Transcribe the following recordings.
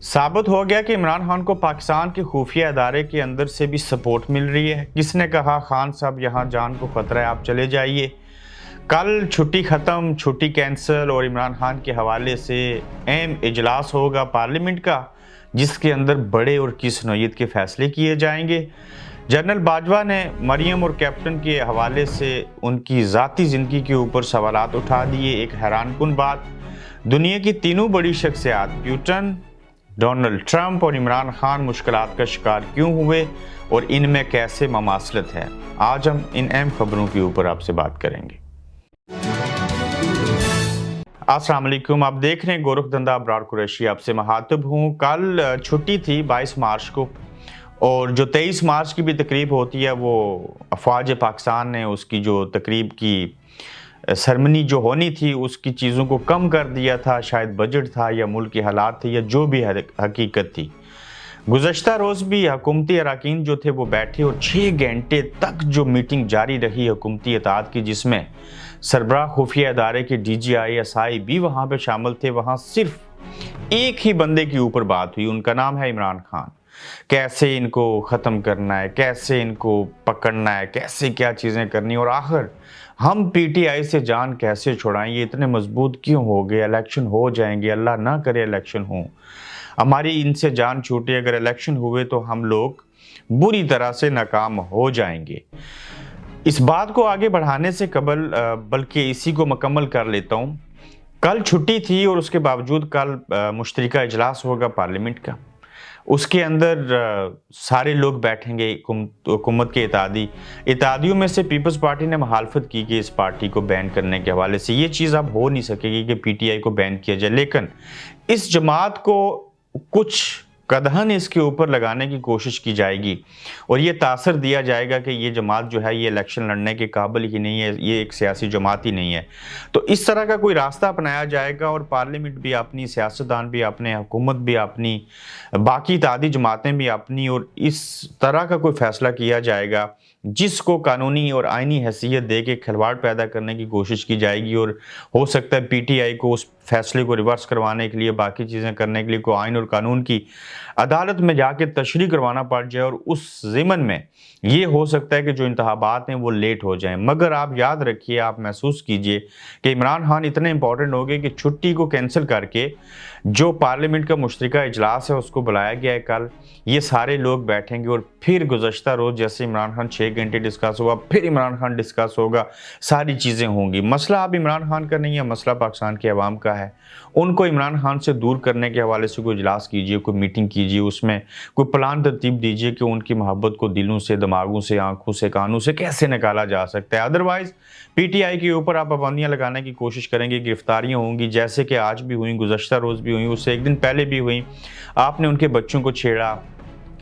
साबित हो गया कि इमरान खान को पाकिस्तान के खुफिया अदारे के अंदर से भी सपोर्ट मिल रही है। किसने कहा खान साहब यहाँ जान को खतरा है, आप चले जाइए। कल छुट्टी ख़त्म, छुट्टी कैंसिल और इमरान खान के हवाले से अहम इजलास होगा पार्लियामेंट का, जिसके अंदर बड़े और किस नौयत के फैसले किए जाएंगे। जनरल बाजवा ने मरियम और कैप्टन के हवाले से उनकी ज़ाती ज़िंदगी के ऊपर सवालात उठा दिए। एक हैरानकुन बात, दुनिया की तीनों बड़ी शख्सियात पुतिन, डोनाल्ड ट्रंप और इमरान खान मुश्किलात का शिकार क्यों हुए और इनमें कैसे ममासलत है, आज हम इन अहम खबरों के ऊपर आपसे बात करेंगे। अस्सलाम वालेकुम, आप देख रहे हैं गोरख धंधा अबरार कुरैशी, आपसे मुखातिब हूँ। कल छुट्टी थी 22 मार्च को, और जो 23 मार्च की भी तकरीब होती है वो अफवाज पाकिस्तान ने उसकी जो तकरीब की सरमनी जो होनी थी उसकी चीज़ों को कम कर दिया था। शायद बजट था या मुल्क के हालात थे या जो भी हकीकत थी। गुज़श्ता रोज़ भी हुकूमती अरकान जो थे वो बैठे और 6 घंटे तक जो मीटिंग जारी रही हुकूमती इत्तेहाद की, जिसमें सरबराह खुफिया अदारे के DGI भी वहाँ पे शामिल थे। वहाँ सिर्फ एक ही बंदे के ऊपर बात हुई, उनका नाम है इमरान खान। कैसे इनको ख़त्म करना है, कैसे इनको पकड़ना है, कैसे क्या चीज़ें करनी, और आखिर हम PTI से जान कैसे छुड़ाएं, ये इतने मजबूत क्यों हो गए, इलेक्शन हो जाएंगे, अल्लाह ना करे इलेक्शन हो, हमारी इनसे जान छूटे, अगर इलेक्शन हुए तो हम लोग बुरी तरह से नाकाम हो जाएंगे। इस बात को आगे बढ़ाने से कबल बल्कि इसी को मुकम्मल कर लेता हूँ। कल छुट्टी थी और उसके बावजूद कल मुश्तरका इजलास होगा पार्लियामेंट का। उसके अंदर सारे लोग बैठेंगे, हुकूमत के इत्तेहादियों में से पीपल्स पार्टी ने मुखालफत की कि इस पार्टी को बैन करने के हवाले से ये चीज़ अब हो नहीं सकेगी कि PTI को बैन किया जाए, लेकिन इस जमात को कुछ कदहन इसके ऊपर लगाने की कोशिश की जाएगी और ये तासर दिया जाएगा कि ये जमात जो है ये इलेक्शन लड़ने के काबिल ही नहीं है, ये एक सियासी जमात ही नहीं है। तो इस तरह का कोई रास्ता अपनाया जाएगा और पार्लियामेंट भी अपनी, सियासतदान भी अपने, हुकूमत भी अपनी, बाकी इत्तेहादी जमातें भी अपनी, और इस तरह का कोई फैसला किया जाएगा जिसको कानूनी और आइनी हैसियत दे के खिलवाड़ पैदा करने की कोशिश की जाएगी। और हो सकता है PTI को उस फैसले को रिवर्स करवाने के लिए, बाकी चीज़ें करने के लिए कोई आइन और कानून की अदालत में जाके तशरीह करवाना पड़ जाए, और उस ज़िमन में ये हो सकता है कि जो इंतखाबात हैं वो लेट हो जाएं। मगर आप याद रखिए, आप महसूस कीजिए कि इमरान खान इतने इंपॉर्टेंट हो गए कि छुट्टी को कैंसिल करके जो पार्लियामेंट का मुश्तरका इजलास है उसको बुलाया गया है कल। ये सारे लोग बैठेंगे और फिर गुज़श्ता रोज़ जैसे इमरान खान 6 घंटे डिस्कस हुआ, फिर इमरान खान डिस्कस होगा, सारी चीज़ें होंगी। मसला अब इमरान खान का नहीं है, मसला पाकिस्तान के अवाम का है। उनको इमरान खान से दूर करने के हवाले से कोई इजलास कीजिए, कोई मीटिंग कीजिए, उसमें कोई प्लान तरतीब दीजिए कि उनकी मोहब्बत को दिलों से, दिमागों से, आंखों से, कानों से कैसे निकाला जा सकता है। अदरवाइज़ PTI के ऊपर आप पाबंदियाँ लगाने की कोशिश करेंगे, गिरफ्तारियाँ होंगी, जैसे कि आज भी हुई, गुज़श्ता रोज़ भी हुई, उससे एक दिन पहले भी हुई। आपने उनके बच्चों को छेड़ा,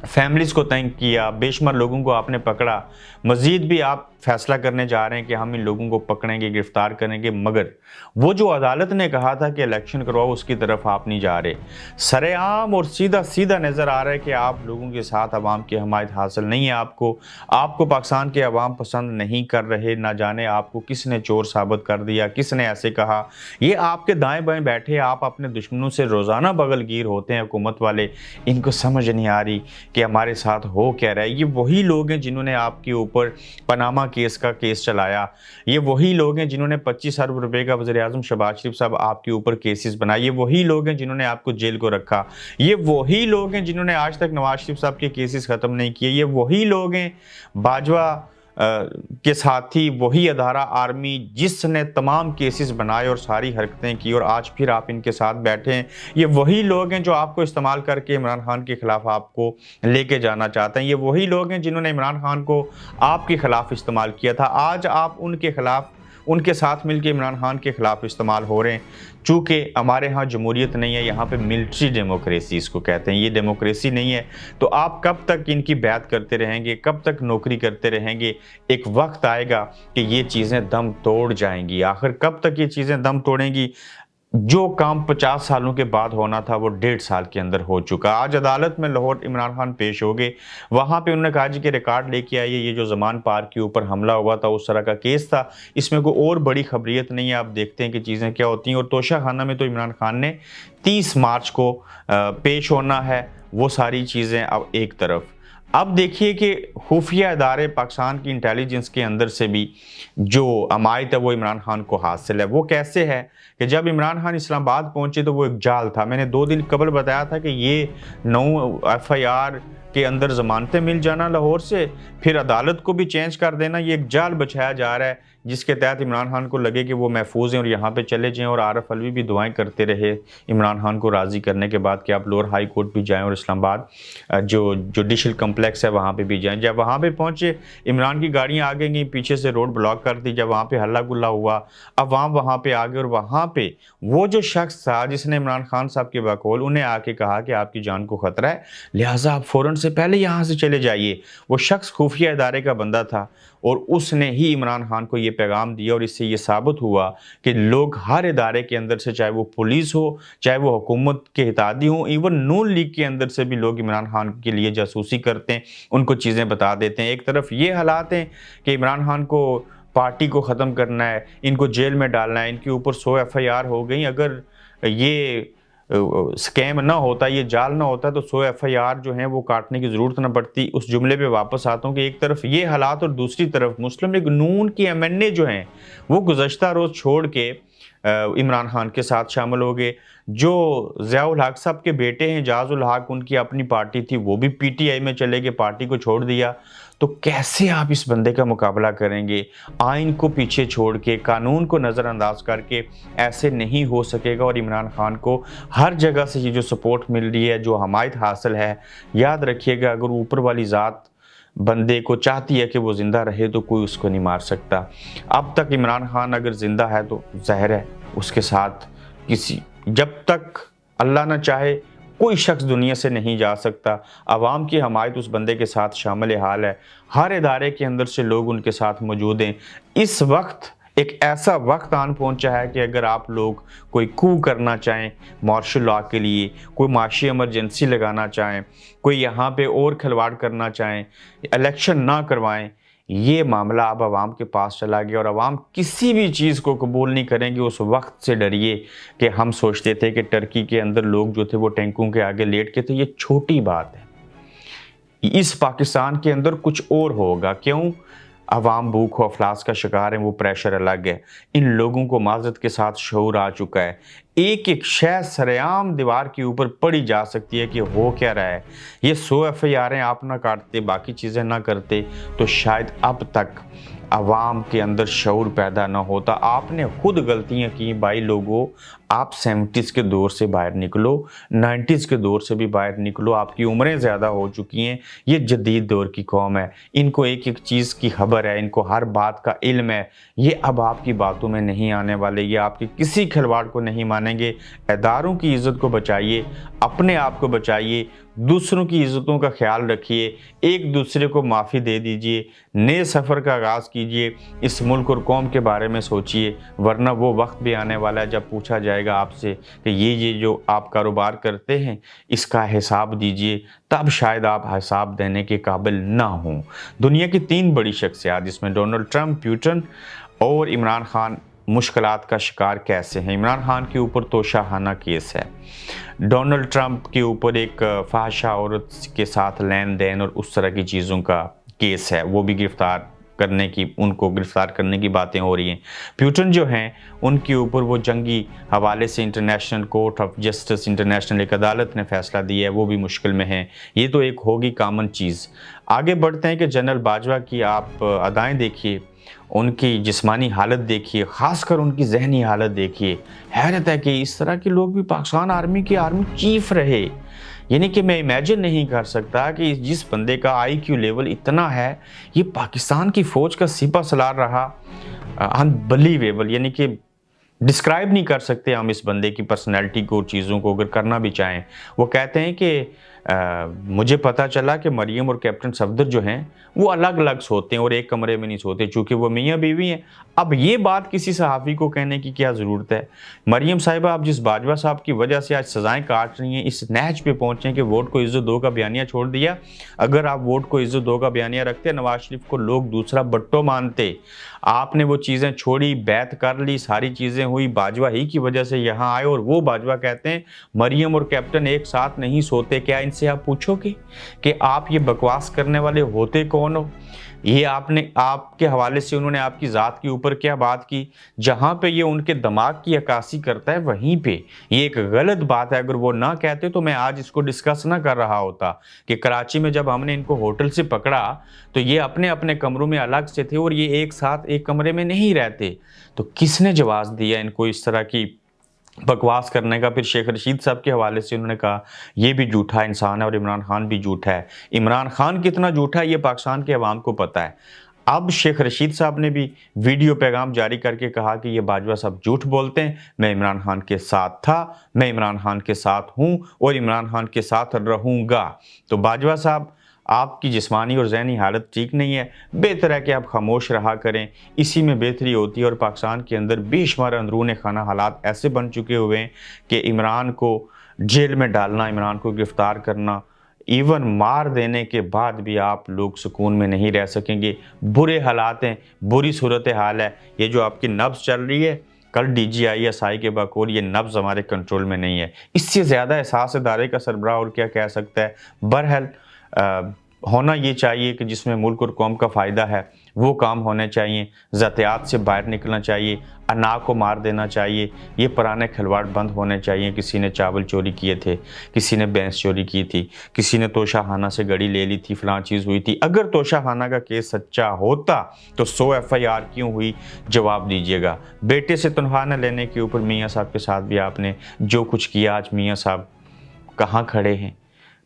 फैमिलीज़ को तंग किया, बेशुमार लोगों को आपने पकड़ा। मज़ीद भी आप फैसला करने जा रहे हैं कि हम इन लोगों को पकड़ेंगे, गिरफ्तार करेंगे, मगर वो जो अदालत ने कहा था कि इलेक्शन करवाओ, उसकी तरफ आप नहीं जा रहे। सरेआम और सीधा सीधा नज़र आ रहा है कि आप लोगों के साथ अवाम की हमायत हासिल नहीं है। आपको पाकिस्तान के अवाम पसंद नहीं कर रहे। ना जाने आपको किसने चोर साबित कर दिया, किसने ऐसे कहा। ये आपके दाएं बाएं बैठे, आप अपने दुश्मनों से रोज़ाना बगलगीर होते हैं हुकूमत वाले। इनको समझ नहीं आ रही कि हमारे साथ हो क्या रहा है। ये वही लोग हैं जिन्होंने आपके ऊपर पनामा केस चलाया। ये वही लोग हैं जिन्होंने 25 अरब रुपए का वज़ीर-ए-आज़म शहबाज शरीफ साहब आपके ऊपर केसेस बनाए। ये वही लोग हैं जिन्होंने आपको जेल को रखा। ये वही लोग हैं जिन्होंने आज तक नवाज शरीफ साहब के केसेस ख़त्म नहीं किए। ये वही लोग हैं, बाजवा के साथी, वही अदारा आर्मी जिसने तमाम केसेस बनाए और सारी हरकतें की, और आज फिर आप इनके साथ बैठे हैं। ये वही लोग हैं जो आपको इस्तेमाल करके इमरान खान के ख़िलाफ़ आपको लेके जाना चाहते हैं। ये वही लोग हैं जिन्होंने इमरान खान को आपके ख़िलाफ़ इस्तेमाल किया था। आज आप उनके ख़िलाफ़, उनके साथ मिलकर इमरान खान के ख़िलाफ़ इस्तेमाल हो रहे हैं। चूँकि हमारे यहाँ जमहूरियत नहीं है, यहाँ पे मिलिट्री डेमोक्रेसी इसको कहते हैं, ये डेमोक्रेसी नहीं है। तो आप कब तक इनकी बैत करते रहेंगे, कब तक नौकरी करते रहेंगे? एक वक्त आएगा कि ये चीज़ें दम तोड़ जाएंगी। आखिर कब तक ये चीज़ें दम तोड़ेंगी? جو کام 50 سالوں کے بعد ہونا تھا وہ 1.5 سال کے اندر ہو چکا۔ آج عدالت میں لاہور عمران خان پیش ہو گئے، وہاں پہ انہوں نے کہا جی کہ ریکارڈ لے کے آئیے، یہ جو زمان پارک کے اوپر حملہ ہوا تھا اس طرح کا کیس تھا، اس میں کوئی اور بڑی خبریت نہیں ہے، آپ دیکھتے ہیں کہ چیزیں کیا ہوتی ہیں۔ اور توشہ خانہ میں تو عمران خان نے 30 مارچ کو پیش ہونا ہے، وہ ساری چیزیں اب ایک طرف۔ اب دیکھیے کہ خفیہ ادارے پاکستان کی انٹیلیجنس کے اندر سے بھی جو عمایت ہے وہ عمران خان کو حاصل ہے۔ وہ کیسے ہے کہ جب عمران خان اسلام آباد پہنچے تو وہ ایک جال تھا، میں نے 2 دن قبل بتایا تھا کہ یہ 9 FIR کے اندر ضمانتیں مل جانا لاہور سے، پھر عدالت کو بھی چینج کر دینا، یہ ایک جال بچھایا جا رہا ہے جس کے تحت عمران خان کو لگے کہ وہ محفوظ ہیں اور یہاں پہ چلے جائیں۔ اور عارف علوی بھی دعائیں کرتے رہے عمران خان کو راضی کرنے کے بعد کہ آپ لوور ہائی کورٹ بھی جائیں اور اسلام آباد جو جوڈیشل کمپلیکس ہے وہاں پہ بھی جائیں۔ جب وہاں پہ پہنچے عمران کی گاڑیاں آگے گئیں، پیچھے سے روڈ بلاک کر دی، جب وہاں پہ ہلہ گلہ ہوا، عوام وہاں پہ آگے، اور وہاں پہ وہ جو شخص تھا جس نے عمران خان صاحب کے بقول انہیں آ کے کہا کہ آپ کی جان کو خطرہ ہے لہٰذا آپ فوراً سے پہلے یہاں سے چلے جائیے، وہ شخص خفیہ ادارے کا بندہ تھا اور اس نے ہی عمران خان کو یہ پیغام دیا، اور اس سے یہ ثابت ہوا کہ لوگ ہر ادارے کے اندر سے، چاہے وہ پولیس ہو، چاہے وہ حکومت کے اتحادی ہوں، ایون نون لیگ کے اندر سے بھی لوگ عمران خان کے لیے جاسوسی کرتے ہیں، ان کو چیزیں بتا دیتے ہیں۔ ایک طرف یہ حالات ہیں کہ عمران خان کو پارٹی کو ختم کرنا ہے، ان کو جیل میں ڈالنا ہے، ان کے اوپر 100 FIR ہو گئیں، اگر یہ سکیم نہ ہوتا، یہ جال نہ ہوتا تو 100 FIR جو ہیں وہ کاٹنے کی ضرورت نہ پڑتی۔ اس جملے پہ واپس آتا ہوں کہ ایک طرف یہ حالات اور دوسری طرف مسلم لیگ نون کی MNA جو ہیں وہ گزشتہ روز چھوڑ کے عمران خان کے ساتھ شامل ہو گئے۔ جو ضیاء الحق صاحب کے بیٹے ہیں جاز الحق، ان کی اپنی پارٹی تھی، وہ بھی PTI میں چلے گئے، پارٹی کو چھوڑ دیا۔ تو کیسے آپ اس بندے کا مقابلہ کریں گے؟ آئین کو پیچھے چھوڑ کے، قانون کو نظر انداز کر کے ایسے نہیں ہو سکے گا۔ اور عمران خان کو ہر جگہ سے یہ جو سپورٹ مل رہی ہے، جو حمایت حاصل ہے، یاد رکھیے گا اگر اوپر والی ذات بندے کو چاہتی ہے کہ وہ زندہ رہے تو کوئی اس کو نہیں مار سکتا۔ اب تک عمران خان اگر زندہ ہے تو ظاہر ہے اس کے ساتھ جب تک اللہ نہ چاہے کوئی شخص دنیا سے نہیں جا سکتا۔ عوام کی حمایت اس بندے کے ساتھ شامل حال ہے، ہر ادارے کے اندر سے لوگ ان کے ساتھ موجود ہیں۔ اس وقت ایک ایسا وقت آن پہنچا ہے کہ اگر آپ لوگ کوئی کو کرنا چاہیں مارشل لاء کے لیے، کوئی معاشی ایمرجنسی لگانا چاہیں، کوئی یہاں پہ اور کھلواڑ کرنا چاہیں، الیکشن نہ کروائیں، یہ معاملہ اب عوام کے پاس چلا گیا اور عوام کسی بھی چیز کو قبول نہیں کریں گے۔ اس وقت سے ڈریے کہ ہم سوچتے تھے کہ ٹرکی کے اندر لوگ جو تھے وہ ٹینکوں کے آگے لیٹ کے تھے، یہ چھوٹی بات ہے۔ اس پاکستان کے اندر کچھ اور ہوگا۔ کیوں؟ عوام بھوک و افلاس کا شکار ہیں، وہ پریشر الگ ہے۔ ان لوگوں کو معذرت کے ساتھ شعور آ چکا ہے، ایک ایک شے سرعام دیوار کے اوپر پڑی جا سکتی ہے کہ ہو کیا رہا ہے۔ یہ 100 FIR آپ نہ کاٹتے، باقی چیزیں نہ کرتے تو شاید اب تک عوام کے اندر شعور پیدا نہ ہوتا۔ آپ نے خود غلطیاں کی بھائی لوگوں، آپ 70s کے دور سے باہر نکلو، 90s کے دور سے بھی باہر نکلو، آپ کی عمریں زیادہ ہو چکی ہیں۔ یہ جدید دور کی قوم ہے، ان کو ایک ایک چیز کی خبر ہے، ان کو ہر بات کا علم ہے۔ یہ اب آپ کی باتوں میں نہیں آنے والے، یہ آپ کے کسی کھلواڑ کو نہیں مانیں گے۔ اداروں کی عزت کو بچائیے، اپنے آپ کو بچائیے، دوسروں کی عزتوں کا خیال رکھیے، ایک دوسرے کو معافی دے دیجئے، نئے سفر کا آغاز کیجئے، اس ملک اور قوم کے بارے میں سوچئے، ورنہ وہ وقت بھی آنے والا ہے جب پوچھا جائے گا آپ سے کہ یہ جو آپ کاروبار کرتے ہیں اس کا حساب دیجئے، تب شاید آپ حساب دینے کے قابل نہ ہوں۔ دنیا کی 3 بڑی شخصیات جس میں ڈونلڈ ٹرمپ، پیوٹن اور عمران خان مشکلات کا شکار کیسے ہیں؟ عمران خان کے اوپر توشہ خانہ کیس ہے، ڈونلڈ ٹرمپ کے اوپر ایک فاحشہ عورت کے ساتھ لین دین اور اس طرح کی چیزوں کا کیس ہے، وہ بھی ان کو گرفتار کرنے کی باتیں ہو رہی ہیں۔ پیوٹن جو ہیں ان کے اوپر وہ جنگی حوالے سے international court of justice, international ایک عدالت نے فیصلہ دیا ہے، وہ بھی مشکل میں ہیں۔ یہ تو ایک ہوگی کامن چیز۔ آگے بڑھتے ہیں کہ جنرل باجوہ کی آپ ادائیں دیکھیے، ان کی جسمانی حالت دیکھیے، خاص کر ان کی ذہنی حالت دیکھیے۔ حیرت ہے کہ اس طرح کے لوگ بھی پاکستان آرمی کے آرمی چیف رہے، یعنی کہ میں امیجن نہیں کر سکتا کہ جس بندے کا IQ لیول اتنا ہے یہ پاکستان کی فوج کا سپہ سالار رہا۔ انبلیویبل، یعنی کہ डिस्क्राइब नहीं कर सकते हम इस बंदे की पर्सनैलिटी को और चीज़ों को, अगर करना भी चाहें। वो कहते हैं कि मुझे पता चला कि मरियम और कैप्टन सफदर जो हैं वो अलग अलग सोते हैं और एक कमरे में नहीं सोते, चूँकि वो मियाँ बीवी हैं। अब ये बात किसी सहाफ़ी को कहने की क्या ज़रूरत है? मरियम साहिबा, आप जिस बाजवा साहब की वजह से आज सज़ाएँ काट रही हैं, इस नहज पे पहुँचे कि वोट को इज़्ज़त दो का बयानिया छोड़ दिया। अगर आप वोट को इज़्ज़त दो का बयानिया रखते, नवाज शरीफ को लोग दूसरा बट्टो मानते। आपने वो चीज़ें छोड़ी, बैत कर ली, सारी चीज़ें हुई, बाजवा ही की वजह से यहाँ आए, और वो बाजवा कहते हैं मरियम और कैप्टन एक साथ नहीं सोते। क्या इनसे आप पूछोगे कि आप ये बकवास करने वाले होते कौन हो? ये आपने, आपके हवाले से उन्होंने आपकी ज़ात के ऊपर क्या बात की? जहाँ पे ये उनके दिमाग की अक्कासी करता है वहीं पे ये एक गलत बात है। अगर वो ना कहते तो मैं आज इसको डिस्कस ना कर रहा होता कि कराची में जब हमने इनको होटल से पकड़ा तो ये अपने अपने कमरों में अलग से थे और ये एक साथ एक कमरे में नहीं रहते। तो किसने जवाब दिया इनको इस तरह की बकवास करने का? फिर शेख रशीद साहब के हवाले से उन्होंने कहा ये भी झूठा इंसान है और इमरान खान भी झूठा है। इमरान खान कितना झूठा है ये पाकिस्तान के अवाम को पता है। अब शेख रशीद साहब ने भी वीडियो पैगाम जारी करके कहा कि ये बाजवा साहब झूठ बोलते हैं, मैं इमरान खान के साथ था, मैं इमरान खान के साथ हूँ और इमरान खान के साथ रहूँगा। तो बाजवा साहब, आपकी जिस्मानी और ज़हनी हालत ठीक नहीं है, बेहतर है कि आप खामोश रहा करें, इसी में बेहतरी होती है। और पाकिस्तान के अंदर बेशुमार अंदरून खाना हालात ऐसे बन चुके हुए हैं कि इमरान को जेल में डालना, इमरान को गिरफ्तार करना, इवन मार देने के बाद भी आप लोग सुकून में नहीं रह सकेंगे। बुरे हालात हैं, बुरी सूरत हाल है। ये जो आपकी नब्ज़ चल रही है कल DGISI के बकौल, ये नब्ज़ हमारे कंट्रोल में नहीं है। इससे ज़्यादा एहसास इदारे का सरबराह और क्या कह सकता है? बहरहाल होना ये चाहिए कि जिसमें मुल्क और कौम का फ़ायदा है वो काम होने चाहिए। ज़ातियात से बाहर निकलना चाहिए, अना को मार देना चाहिए। ये पुराने खिलवाड़ बंद होने चाहिए। किसी ने चावल चोरी किए थे, किसी ने भैंस चोरी की थी, किसी ने तोशाखाना से गड़ी ले ली थी, फ़लाँ चीज़ हुई थी। अगर तोशाखाना का केस सच्चा होता तो 100 FIR क्यों हुई? जवाब दीजिएगा। बेटे से तनख्वाह न लेने के ऊपर मियाँ साहब के साथ भी आपने जो कुछ किया, आज मियाँ साहब कहाँ खड़े हैं?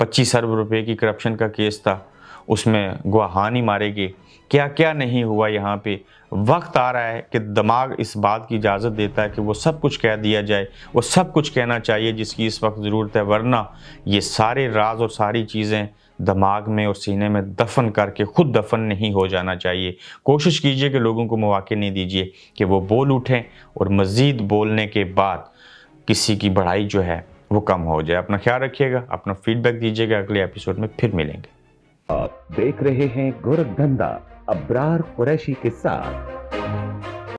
25 अरब रुपए की करप्शन का केस था, उसमें गवाहान ही मारे गए। क्या क्या नहीं हुआ यहाँ पे। वक्त आ रहा है कि दिमाग इस बात की इजाज़त देता है कि वो सब कुछ कह दिया जाए, वो सब कुछ कहना चाहिए जिसकी इस वक्त ज़रूरत है, वरना ये सारे राज और सारी चीज़ें दिमाग में और सीने में दफन करके खुद दफन नहीं हो जाना चाहिए। कोशिश कीजिए कि लोगों को मौके नहीं दीजिए कि वो बोल उठें और मज़ीद बोलने के बाद किसी की बढ़ाई जो है वो कम हो जाए। अपना ख्याल रखिएगा, अपना फीडबैक दीजिएगा। अगले एपिसोड में फिर मिलेंगे। आप देख रहे हैं गोरखधंधा अब्रार कुरैशी के साथ।